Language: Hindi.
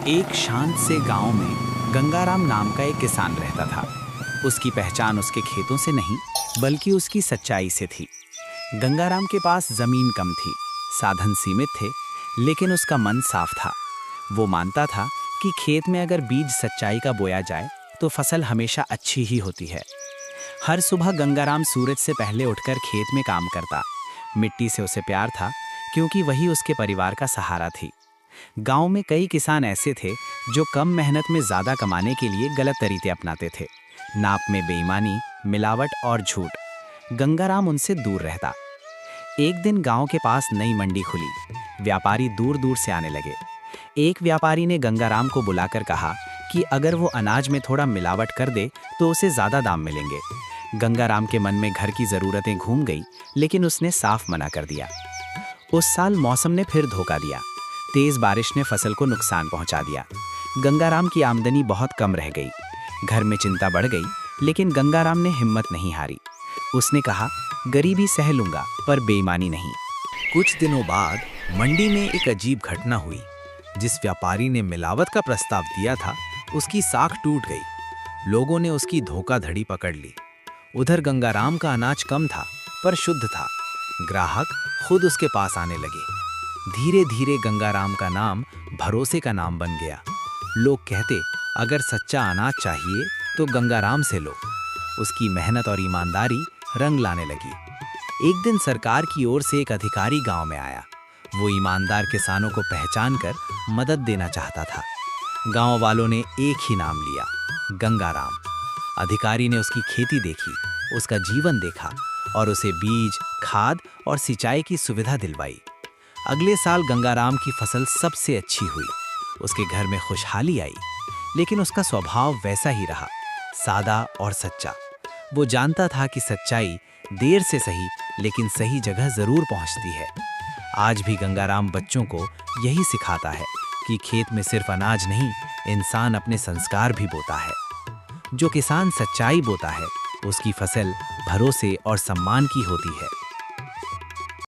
एक शांत से गांव में गंगाराम नाम का एक किसान रहता था। उसकी पहचान उसके खेतों से नहीं बल्कि उसकी सच्चाई से थी। गंगाराम के पास जमीन कम थी, साधन सीमित थे, लेकिन उसका मन साफ था। वो मानता था कि खेत में अगर बीज सच्चाई का बोया जाए तो फसल हमेशा अच्छी ही होती है। हर सुबह गंगाराम सूरज से पहले उठकर खेत में काम करता। मिट्टी से उसे प्यार था, क्योंकि वही उसके परिवार का सहारा थी। गांव में कई किसान ऐसे थे जो कम मेहनत में ज्यादा कमाने के लिए गलत तरीके अपनाते थे। नाप में बेईमानी, मिलावट और झूठ। गंगाराम उनसे दूर रहता। एक दिन गांव के पास नई मंडी खुली। व्यापारी दूर दूर से आने लगे। एक व्यापारी ने गंगाराम को बुलाकर कहा कि अगर वो अनाज में थोड़ा मिलावट कर दे तो उसे ज्यादा दाम मिलेंगे। गंगाराम के मन में घर की जरूरतें घूम गई, लेकिन उसने साफ मना कर दिया। उस साल मौसम ने फिर धोखा दिया। तेज बारिश ने फसल को नुकसान पहुंचा दिया। गंगाराम की आमदनी बहुत कम रह गई। घर में चिंता बढ़ गई, लेकिन गंगाराम ने हिम्मत नहीं हारी। उसने कहा, गरीबी सह लूंगा पर बेईमानी नहीं। कुछ दिनों बाद मंडी में एक अजीब घटना हुई। जिस व्यापारी ने मिलावट का प्रस्ताव दिया था, उसकी साख टूट गई। लोगों ने उसकी धोखाधड़ी पकड़ ली। उधर गंगाराम का अनाज कम था पर शुद्ध था। ग्राहक खुद उसके पास आने लगे। धीरे धीरे गंगाराम का नाम भरोसे का नाम बन गया। लोग कहते, अगर सच्चा अनाज चाहिए तो गंगाराम से लो। उसकी मेहनत और ईमानदारी रंग लाने लगी। एक दिन सरकार की ओर से एक अधिकारी गांव में आया। वो ईमानदार किसानों को पहचान कर मदद देना चाहता था। गांव वालों ने एक ही नाम लिया, गंगाराम। अधिकारी ने उसकी खेती देखी, उसका जीवन देखा और उसे बीज, खाद और सिंचाई की सुविधा दिलवाई। अगले साल गंगाराम की फसल सबसे अच्छी हुई। उसके घर में खुशहाली आई, लेकिन उसका स्वभाव वैसा ही रहा, सादा और सच्चा। वो जानता था कि सच्चाई देर से सही लेकिन सही जगह जरूर पहुंचती है। आज भी गंगाराम बच्चों को यही सिखाता है कि खेत में सिर्फ अनाज नहीं, इंसान अपने संस्कार भी बोता है। जो किसान सच्चाई बोता है, उसकी फसल भरोसे और सम्मान की होती है।